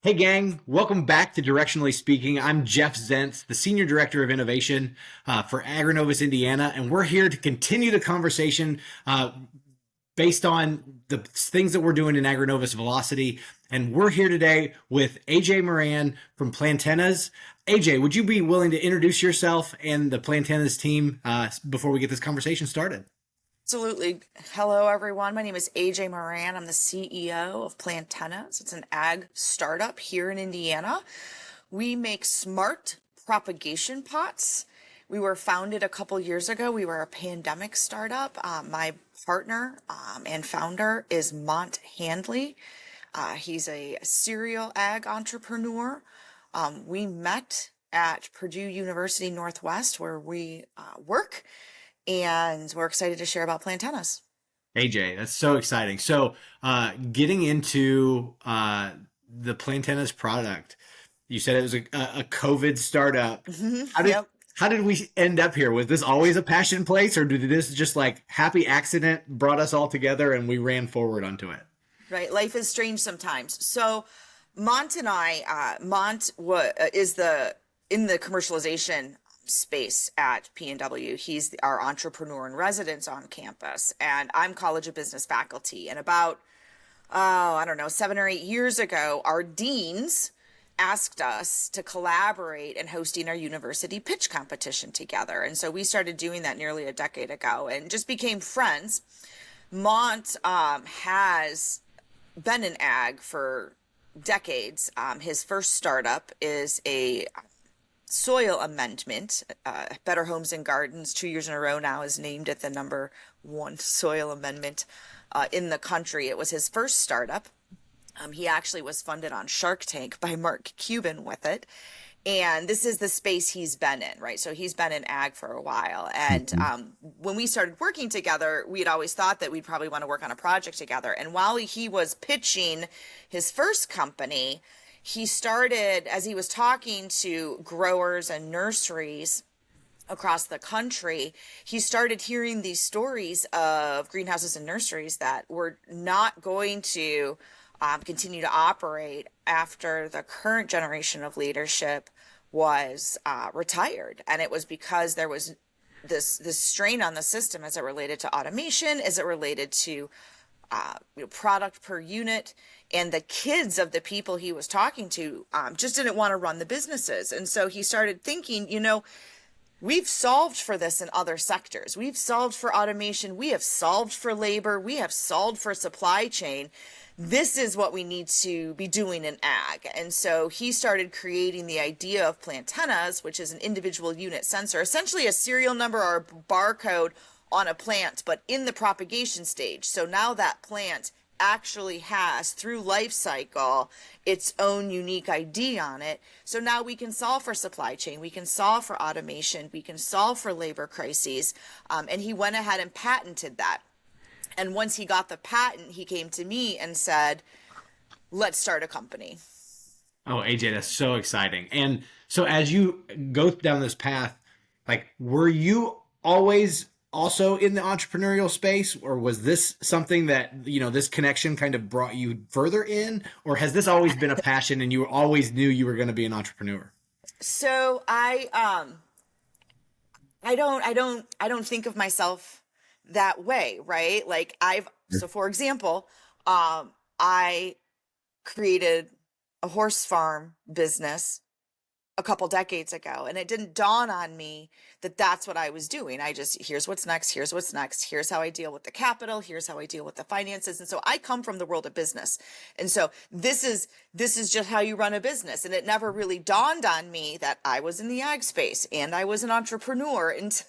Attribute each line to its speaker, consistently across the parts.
Speaker 1: Hey gang, welcome back to Directionally Speaking. I'm Jeff Zentz, the Senior Director of Innovation for Agrinovus, Indiana, and we're here to continue the conversation based on the things that we're doing in Agrinovus Velocity. And we're here today with AJ Moran from Plantennas. AJ, would you be willing to introduce yourself and the Plantennas team before we get this conversation started?
Speaker 2: Absolutely. Hello, everyone. My name is AJ Moran. I'm the CEO of Plantennas. It's an ag startup here in Indiana. We make smart propagation pots. We were founded a couple years ago. We were a pandemic startup. My partner and founder is Mont Handley. He's a serial ag entrepreneur. We met at Purdue University Northwest, where we work, and we're excited to share about Plantennas.
Speaker 1: AJ, that's so exciting. So, getting into the Plantennas product, you said it was a COVID startup. How did
Speaker 2: Yep.
Speaker 1: how did we end up here? Was this always a passion place, or did this just like happy accident brought us all together and we ran forward onto it?
Speaker 2: Right. Life is strange sometimes. So Mont and is the in the commercialization space at P&W. He's our entrepreneur in residence on campus, and I'm College of Business faculty. And about, I don't know, 7 or 8 years ago, our deans asked us to collaborate in hosting our university pitch competition together. And so we started doing that nearly a decade ago and just became friends. Mont has been in ag for decades. His first startup is a soil amendment. Better Homes and Gardens, 2 years in a row now, is named it the number one soil amendment in the country. It was his first startup. He actually was funded on Shark Tank by Mark Cuban with it. And this is the space he's been in, right? So he's been in ag for a while. And when we started working together, we'd always thought that we'd probably want to work on a project together. And while he was pitching his first company, he started, as he was talking to growers and nurseries across the country, he started hearing these stories of greenhouses and nurseries that were not going to continue to operate after the current generation of leadership was retired. And it was because there was this strain on the system as it related to automation, as it related to product per unit, and the kids of the people he was talking to just didn't want to run the businesses. And so he started thinking, we've solved for this in other sectors. We've solved for automation. We have solved for labor. We have solved for supply chain. This is what we need to be doing in ag. And so he started creating the idea of Plantennas, which is an individual unit sensor, essentially a serial number or a barcode on a plant, but in the propagation stage. So now that plant actually has, through life cycle, its own unique ID on it. So now we can solve for supply chain, we can solve for automation, we can solve for labor crises. And he went ahead and patented that. And once he got the patent, he came to me and said, let's start a company.
Speaker 1: Oh, AJ, that's so exciting. And so as you go down this path, like, were you always also in the entrepreneurial space, or was this something that, this connection kind of brought you further in, or has this always been a passion and you always knew you were going to be an entrepreneur?
Speaker 2: So I don't think of myself that way, right? Like so for example, I created a horse farm business a couple decades ago, and it didn't dawn on me that that's what I was doing. I just, here's what's next, here's what's next, here's how I deal with the capital, here's how I deal with the finances. And so I come from the world of business. And so this is just how you run a business. And it never really dawned on me that I was in the ag space and I was an entrepreneur until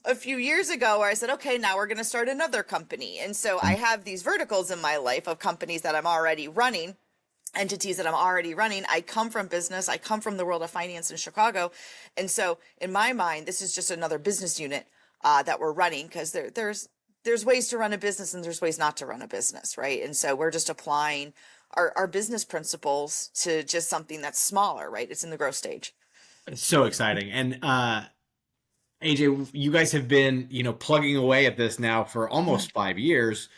Speaker 2: a few years ago, where I said, okay, now we're going to start another company. And so I have these verticals in my life of companies that I'm already running, entities that I'm already running. I come from business. I come from the world of finance in Chicago. And so in my mind, this is just another business unit that we're running, because there's ways to run a business and there's ways not to run a business, right? And so we're just applying our business principles to just something that's smaller, right? It's in the growth stage.
Speaker 1: It's so exciting. And AJ, you guys have been, plugging away at this now for almost 5 years.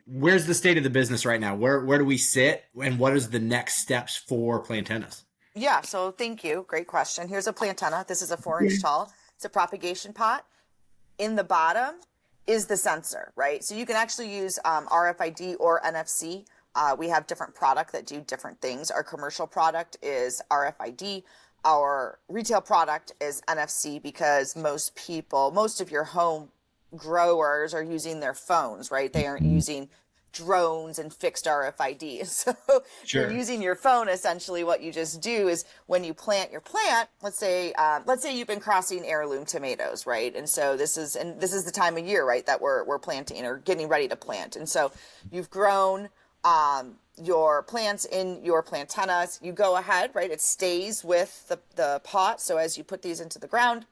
Speaker 1: where's the state of the business right now? Where do we sit, and what is the next steps for Plantennas?
Speaker 2: Yeah, so thank you. Great question. Here's a plantenna. This is a 4 inch tall. It's a propagation pot. In the bottom is the sensor, right? So you can actually use RFID or NFC. We have different product that do different things. Our commercial product is RFID. Our retail product is NFC because most of your home growers are using their phones, right? They aren't using drones and fixed RFID. So you're
Speaker 1: Sure.
Speaker 2: using your phone. Essentially, what you just do is when you plant your plant, let's say you've been crossing heirloom tomatoes, right? And so this is the time of year, right, that we're planting or getting ready to plant. And so you've grown your plants in your plantennas. You go ahead, right? It stays with the pot. So as you put these into the ground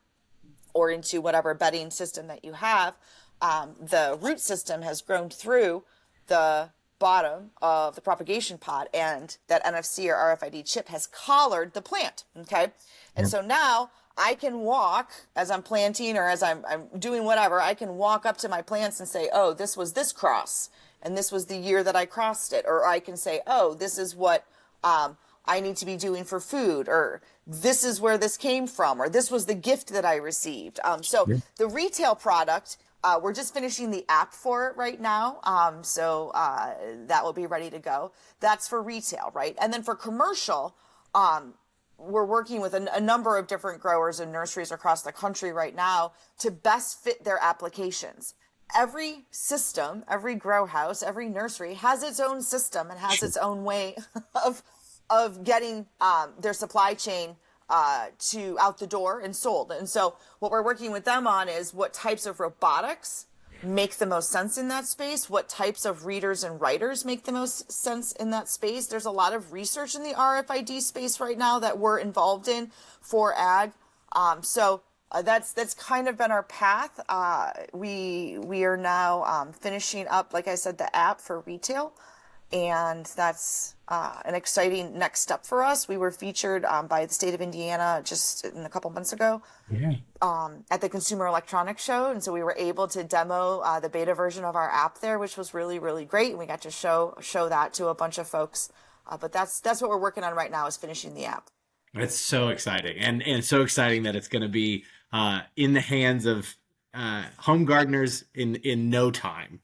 Speaker 2: or into whatever bedding system that you have, the root system has grown through the bottom of the propagation pot, and that NFC or RFID chip has collared the plant. Okay. And so now I can walk as I'm planting or as I'm doing whatever, I can walk up to my plants and say, oh, this was this cross, and this was the year that I crossed it. Or I can say, oh, this is what I need to be doing for food, or this is where this came from, or this was the gift that I received. So the retail product, we're just finishing the app for it right now. So that will be ready to go. That's for retail, right? And then for commercial, we're working with a number of different growers and nurseries across the country right now to best fit their applications. Every system, every grow house, every nursery has its own system and has its own way of getting their supply chain to out the door and sold. And so what we're working with them on is what types of robotics make the most sense in that space, what types of readers and writers make the most sense in that space. There's a lot of research in the RFID space right now that we're involved in for ag. That's kind of been our path. We are now finishing up, like I said, the app for retail, and that's an exciting next step for us. We were featured by the state of Indiana just a couple months ago at the Consumer Electronics Show, and so we were able to demo the beta version of our app there, which was really, really great, and we got to show that to a bunch of folks. But that's what we're working on right now, is finishing the app.
Speaker 1: It's so exciting, and so exciting that it's going to be in the hands of home gardeners in no time.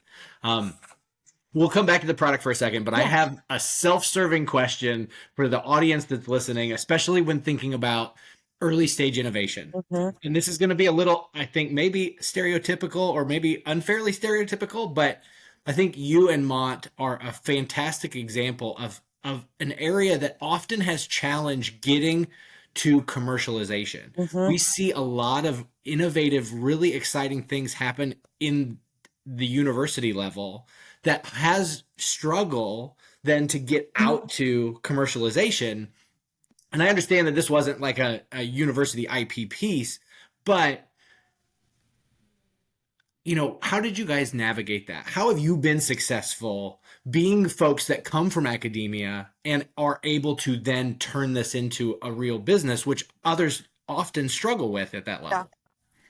Speaker 1: We'll come back to the product for a second, but I have a self-serving question for the audience that's listening, especially when thinking about early stage innovation. And this is going to be a little, I think, maybe stereotypical or maybe unfairly stereotypical, but I think you and Mont are a fantastic example of an area that often has challenged getting to commercialization. We see a lot of innovative, really exciting things happen in the university level that has struggle then to get out to commercialization. And I understand that this wasn't like a university IP piece, but how did you guys navigate that? How have you been successful being folks that come from academia and are able to then turn this into a real business, which others often strgle with at that level?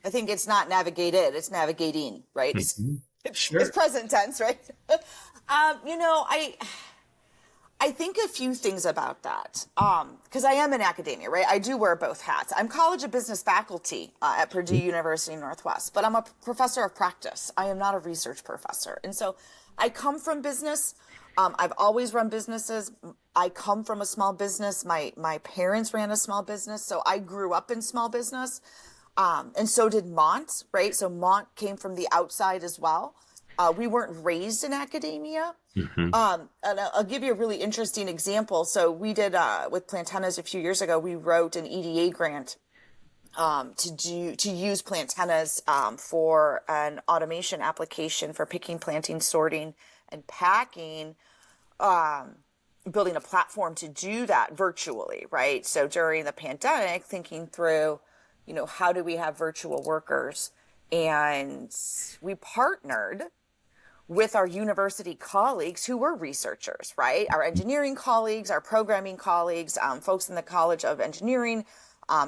Speaker 2: I think it's not navigated, it's navigating, right? It's present tense, right? I think a few things about that. Because I am in academia, right? I do wear both hats. I'm College of Business faculty at Purdue University Northwest, but I'm a professor of practice. I am not a research professor. And so I come from business. I've always run businesses. I come from a small business. My parents ran a small business, so I grew up in small business. And so did Mont, right? So Mont came from the outside as well. We weren't raised in academia. And I'll give you a really interesting example. So we did, with Plantennas a few years ago, we wrote an EDA grant to use Plantennas for an automation application for picking, planting, sorting, and packing, building a platform to do that virtually, right? So during the pandemic, thinking through, how do we have virtual workers? And we partnered with our university colleagues who were researchers, right? Our engineering colleagues, our programming colleagues, folks in the College of Engineering,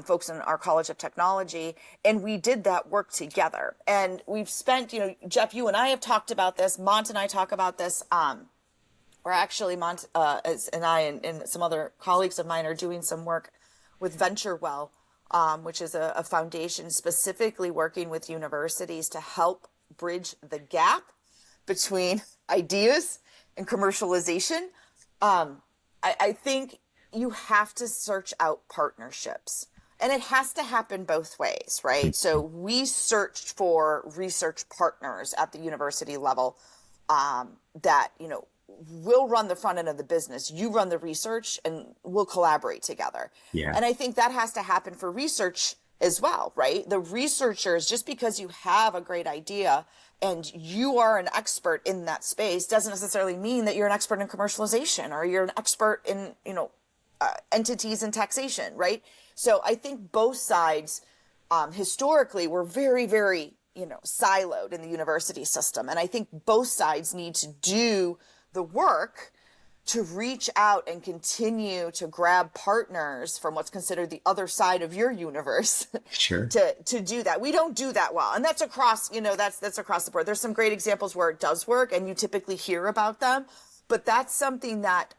Speaker 2: folks in our College of Technology, and we did that work together. And we've spent, Jeff, you and I have talked about this. Mont and I talk about this. Or actually, Mont and I and some other colleagues of mine are doing some work with VentureWell, which is a foundation specifically working with universities to help bridge the gap between ideas and commercialization. I think you have to search out partnerships. And it has to happen both ways, right? So we searched for research partners at the university level that, will run the front end of the business. You run the research and we'll collaborate together.
Speaker 1: Yeah.
Speaker 2: And I think that has to happen for research as well, right? The researchers, just because you have a great idea and you are an expert in that space doesn't necessarily mean that you're an expert in commercialization or you're an expert in, entities and taxation, right? So I think both sides historically were very, very, siloed in the university system. And I think both sides need to do the work to reach out and continue to grab partners from what's considered the other side of your universe.
Speaker 1: Sure.
Speaker 2: to do that. We don't do that well. And that's across, that's across the board. There's some great examples where it does work and you typically hear about them, but that's something that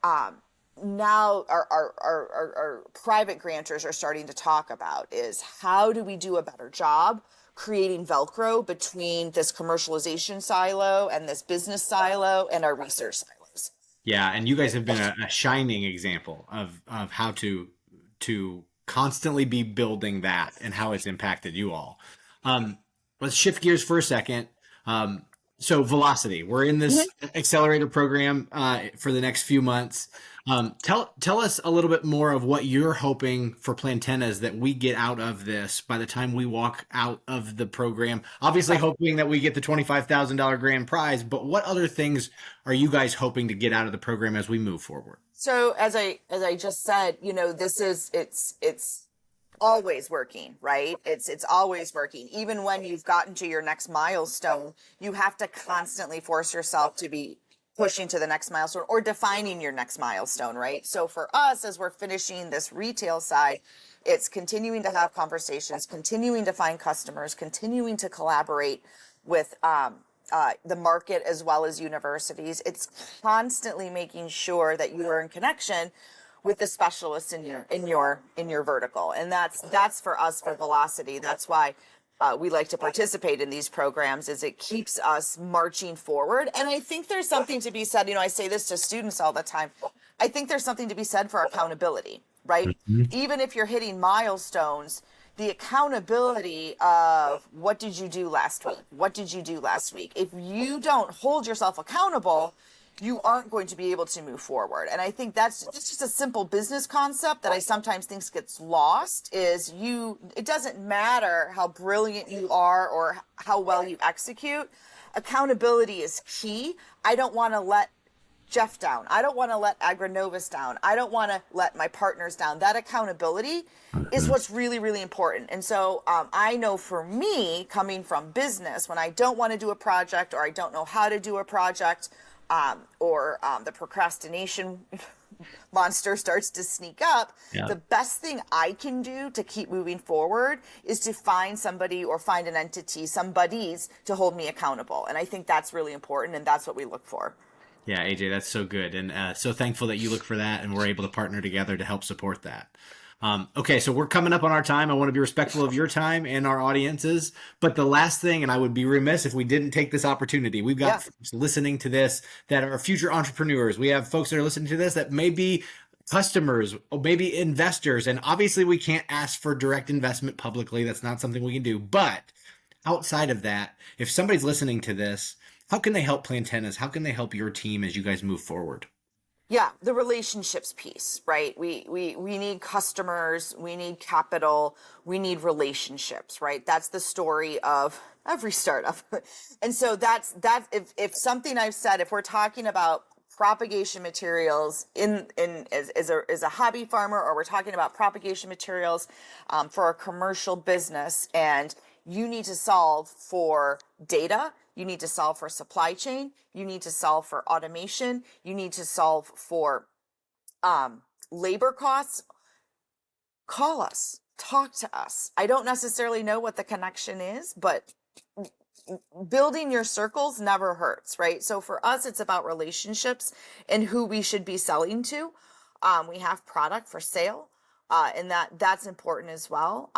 Speaker 2: now our private grantors are starting to talk about is how do we do a better job creating Velcro between this commercialization silo and this business silo and our research silos.
Speaker 1: Yeah, and you guys have been a shining example of how to constantly be building that and how it's impacted you all. Let's shift gears for a second. So Velocity, we're in this accelerator program for the next few months. Tell us a little bit more of what you're hoping for Plantennas that we get out of this by the time we walk out of the program. Obviously hoping that we get the $25,000 grand prize, but what other things are you guys hoping to get out of the program as we move forward?
Speaker 2: So as I just said, this is it's always working, right? It's always working. Even when you've gotten to your next milestone, you have to constantly force yourself to be pushing to the next milestone or defining your next milestone, right? So for us, as we're finishing this retail side, it's continuing to have conversations, continuing to find customers, continuing to collaborate with the market as well as universities. It's constantly making sure that you are in connection with the specialists in your vertical, and that's for us for Velocity. That's why we like to participate in these programs, is it keeps us marching forward. And I think there's something to be said. I say this to students all the time. I think there's something to be said for accountability, right? Mm-hmm. Even if you're hitting milestones, the accountability of what did you do last week? What did you do last week? If you don't hold yourself accountable, you aren't going to be able to move forward. And I think it's just a simple business concept that I sometimes think gets lost is it doesn't matter how brilliant you are or how well you execute. Accountability is key. I don't want to let Jeff down. I don't want to let Agronovis down. I don't want to let my partners down. That accountability is what's really, really important. And so I know for me, coming from business, when I don't want to do a project or I don't know how to do a project, or the procrastination monster starts to sneak up, the best thing I can do to keep moving forward is to find somebody or find an entity, somebody's to hold me accountable. And I think that's really important, and that's what we look for.
Speaker 1: Yeah, AJ, that's so good. And so thankful that you look for that and we're able to partner together to help support that. Okay, so we're coming up on our time. I want to be respectful of your time and our audiences. But the last thing, and I would be remiss if we didn't take this opportunity. We've got folks listening to this that are future entrepreneurs. We have folks that are listening to this that may be customers or maybe investors. And obviously we can't ask for direct investment publicly. That's not something we can do. But outside of that, if somebody's listening to this, how can they help Plantennas? How can they help your team as you guys move forward?
Speaker 2: Yeah, the relationships piece, right? We need customers, we need capital, we need relationships, right? That's the story of every startup. And so that's if something I've said, if we're talking about propagation materials as a hobby farmer, or we're talking about propagation materials for a commercial business, and you need to solve for data, you need to solve for supply chain, you need to solve for automation, you need to solve for labor costs, call us. talk to us. I don't necessarily know what the connection is, but building your circles never hurts, right? So for us, it's about relationships and who we should be selling to. We have product for sale, and that's important as well.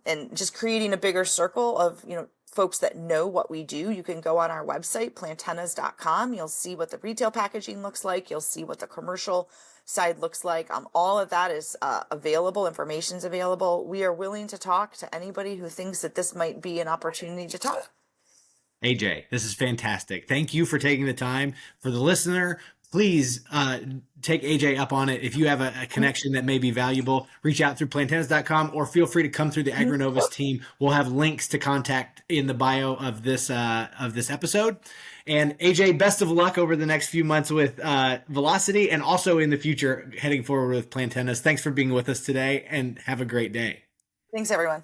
Speaker 2: And just creating a bigger circle of, folks that know what we do. You can go on our website, plantennas.com. You'll see what the retail packaging looks like. You'll see what the commercial side looks like. All of that is available. Information's available. We are willing to talk to anybody who thinks that this might be an opportunity to talk.
Speaker 1: AJ, this is fantastic. Thank you for taking the time. For the listener, please take AJ up on it. If you have a connection that may be valuable, reach out through plantennas.com or feel free to come through the AgriNovus team. We'll have links to contact in the bio of this episode. And AJ, best of luck over the next few months with Velocity and also in the future heading forward with Plantennas. Thanks for being with us today and have a great day.
Speaker 2: Thanks, everyone.